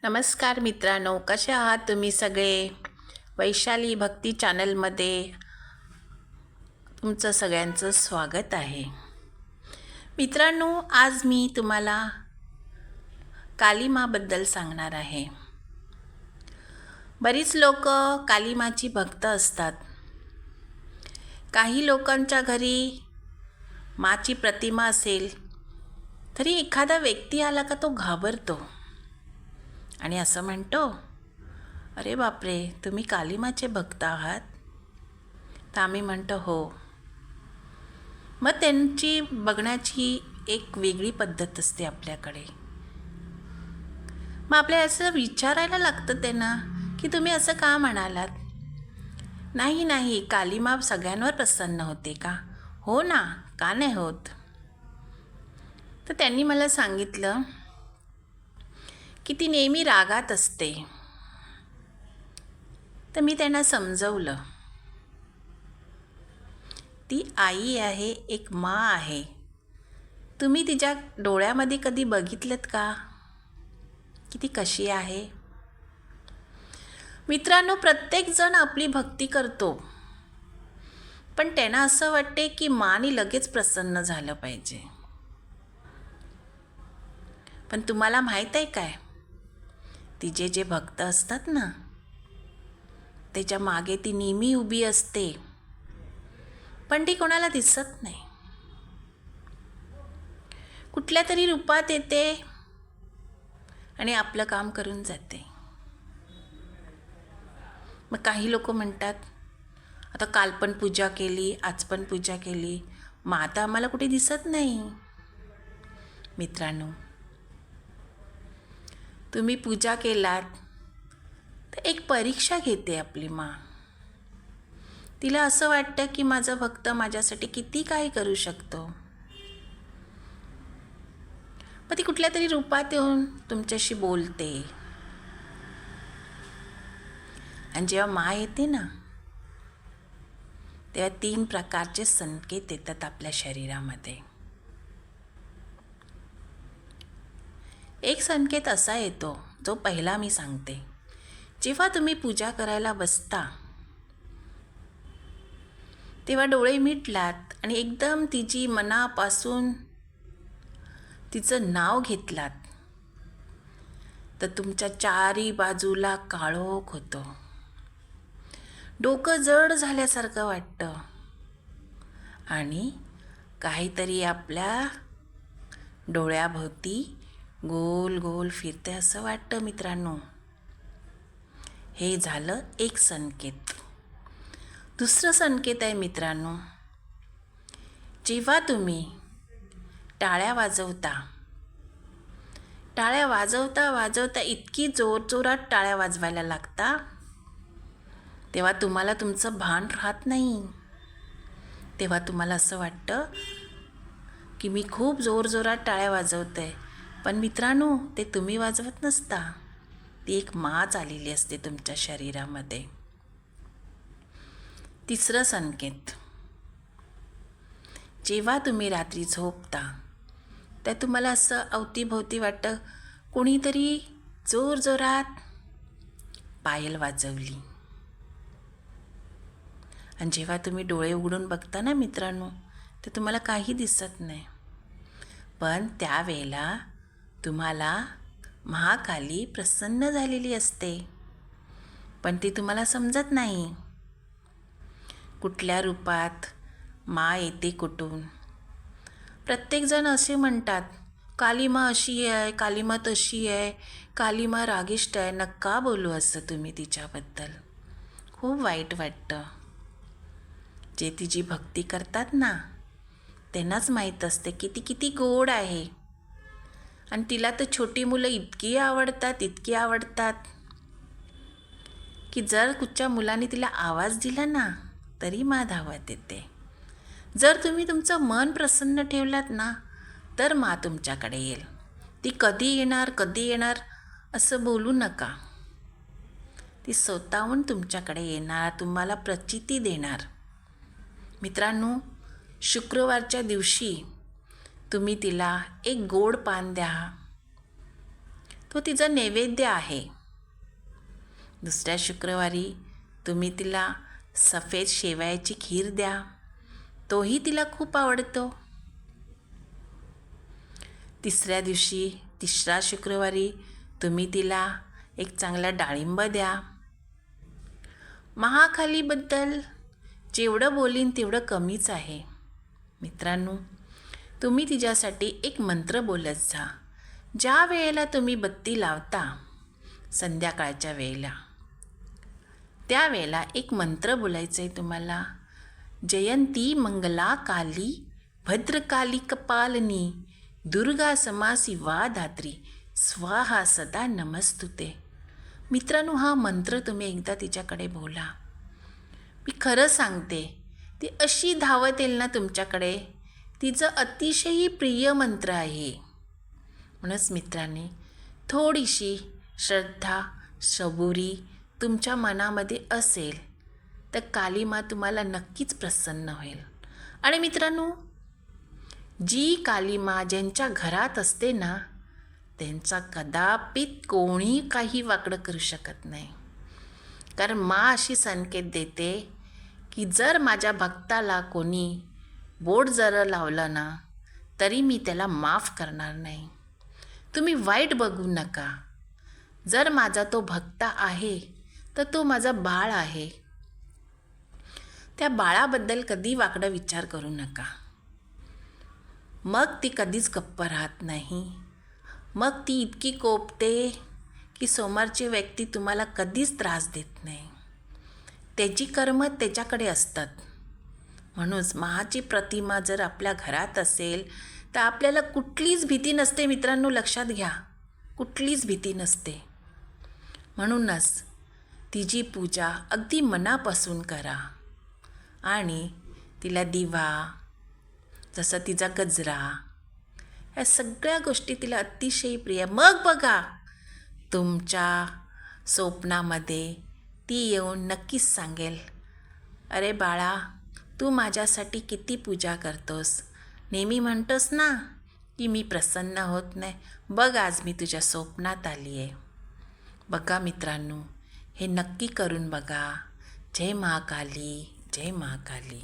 नमस्कार मित्रांनो, कसे आहात तुम्ही सगळे? वैशाली भक्ती चॅनलमध्ये तुमचं सगळ्यांचं स्वागत आहे. मित्रांनो, आज मी तुम्हाला कालीमाबद्दल सांगणार आहे. बरीच लोक कालीमाची भक्त असतात. काही लोकांच्या घरी माची प्रतिमा असेल तरी एखादा व्यक्ती आला का तो घाबरतो आणि असं म्हणतो, अरे बापरे, तुम्ही कालीमाचे भक्त आहात? तर आम्ही म्हणतो हो. मग त्यांची बघण्याची एक वेगळी पद्धत असते आपल्याकडे. मग आपल्याला असं विचारायला लागतं त्यांना की तुम्ही असं का म्हणालात? नाही, कालीमा सगळ्यांवर प्रसन्न होते का? हो ना, का नाही होत? तर त्यांनी मला सांगितलं की ती नेहमी रागात असते. तर मी त्यांना समजवलं, ती आई आहे, एक माँ आहे. तुम्ही तिच्या डोळ्यामध्ये कधी बघितलं का की ती कशी आहे? मित्रांनो, प्रत्येकजण आपली भक्ती करतो, पण त्यांना असं वाटते की माने लगेच प्रसन्न झालं पाहिजे. पण तुम्हाला माहीत आहे काय, तिचे जे भक्त असतात ना, त्याच्या मागे ती नेहमी उभी असते, पण ती कोणाला दिसत नाही. कुठल्या तरी रूपात येते आणि आपलं काम करून जाते. मग काही लोक म्हणतात, आता काल पण पूजा केली, आज पण पूजा केली, मग आता आम्हाला कुठे दिसत नाही. मित्रांनो, तुम्ही पूजा केलात तर एक परीक्षा घेते आपली माँ. तिला असं वाटतं की माझा भक्त माझ्यासाठी किती काही करू शकतो. मग ती कुठल्या तरी रूपात येऊन तुमच्याशी बोलते. आणि जेव्हा माँ येते ना, तेव्हा 3 प्रकारचे संकेत येतात आपल्या शरीरामध्ये. एक संकेत असा येतो, जो पहिला मी सांगते. जेव्हा तुम्ही पूजा करायला बसता तेव्हा डोळे मिटलात आणि एकदम तिची मनापासून तिचं नाव घेतलात, तर तुमच्या चारी बाजूला काळोख होतो. डोकं जड झाल्यासारखं वाटतं आणि काहीतरी आपल्या डोळ्याभोवती गोल गोल फिरते असं वाटतं. मित्रांनो, हे झालं एक संकेत. दुसरं संकेत आहे मित्रांनो, जेव्हा तुम्ही टाळ्या वाजवता इतकी जोरजोरात टाळ्या वाजवायला लागता, तेव्हा तुम्हाला तुमचं भान राहत नाही. तेव्हा तुम्हाला असं वाटतं की मी खूप जोरजोरात टाळ्या वाजवते. पण मित्रांनो, ते तुम्ही वाजवत नसता, ती एक माँच आलेली असते तुमच्या शरीरामध्ये. तिसरं संकेत, जेव्हा तुम्ही रात्री झोपता तर तुम्हाला असं अवतीभोवती वाटतं कोणीतरी जोरजोरात पायल वाजवली. आणि जेव्हा तुम्ही डोळे उघडून बघता ना मित्रांनो, तर तुम्हाला काही दिसत नाही. पण त्यावेळेला तुम्हाला महाकाली प्रसन्न झालेली असते, पण ती तुम्हाला समजत नाही. कुठल्या रूपात माँ येते, कुठून? प्रत्येकजण असे म्हणतात, कालीमा अशी आहे, कालीमा तशी आहे, कालीमा रागिष्ट आहे. नका बोलू असं तुम्ही तिच्याबद्दल. खूप वाईट वाटतं. जे तिची भक्ती करतात ना, त्यांनाच माहीत असते की ती किती गोड आहे. आणि तिला तर छोटी मुलं इतकी आवडतात की जर कुठच्या मुलाने तिला आवाज दिला ना, तरी माँ धावत येते. जर तुम्ही तुमचं मन प्रसन्न ठेवलात ना, तर माँ तुमच्याकडे येईल. ती कधी येणार असं बोलू नका. ती स्वतःहून तुमच्याकडे येणार, तुम्हाला प्रचिती देणार. मित्रांनो, शुक्रवारच्या दिवशी तुम्ही तिला एक गोड पान द्या. तो तिचा नैवेद्य आहे. दुसऱ्या शुक्रवारी तुम्ही तिला सफेद शेवयाची खीर द्या, तोही तिला खूप आवडतो. तिसऱ्या शुक्रवारी तुम्ही तिला एक चांगला डाळिंब द्या. महाकालीबद्दल जेवढं बोलीन तेवढं कमीच आहे. मित्रांनो, तुम्ही तिच्यासाठी एक मंत्र बोलत जा. ज्या वेळेला तुम्ही बत्ती लावता संध्याकाळच्या वेळेला, त्यावेळेला एक मंत्र बोलायचं आहे तुम्हाला. जयंती मंगला काली भद्रकाली कपालिनी दुर्गा समा शिवा धात्री स्वाहा सदा नमस्तुते. मित्रांनो, हा मंत्र तुम्ही एकदा तिच्याकडे बोला. मी खरं सांगते, ती अशी धावत येईल ना तुमच्याकडे. तिचं अतिशय प्रिय मंत्र आहे. म्हणूनच मित्रांनी थोडीशी श्रद्धा सबुरी तुमच्या मनामध्ये असेल तर कालीमा तुम्हाला नक्कीच प्रसन्न होईल. आणि मित्रांनो, जी कालीमा ज्यांच्या घरात असते ना, त्यांचा कदापित कोणी काही वाकडं करू शकत नाही. कारण माँ अशी संकेत देते की जर माझ्या भक्ताला कोणी बोट जर लावलं ना, तरी मी त्याला माफ करणार नाही. तुम्ही वाईट बघू नका. जर माझा तो भक्त आहे तर तो माझा बाळ आहे. त्या बाळाबद्दल कधी वाकडा विचार करू नका. मग ती कधीच गप्प राहत नाही. मग ती इतकी कोपते की समोरची व्यक्ती तुम्हाला कधीच त्रास देत नाही. त्याची कर्म त्याच्याकडे असतात. म्हणूनच महाची प्रतिमा जर आपल्या घरात असेल तर आपल्याला कुठलीच भीती नसते. मित्रांनो, लक्षात घ्या, कुठलीच भीती नसते. म्हणूनच तिची पूजा अगदी मनापासून करा आणि तिला दिवा, जसं तिचा गजरा, या सगळ्या गोष्टी तिला अतिशय प्रिय. मग बघा, तुमच्या स्वप्नामध्ये ती येऊन नक्कीच सांगेल, अरे बाळा, तू माझ्यासाठी किती पूजा करतोस. नेहमी म्हणतोस ना की मी प्रसन्न होत नाही. बघ, आज मी तुझ्या स्वप्नात आली आहे. बघा मित्रांनो, हे नक्की करून बघा. जय महाकाली, जय महाकाली.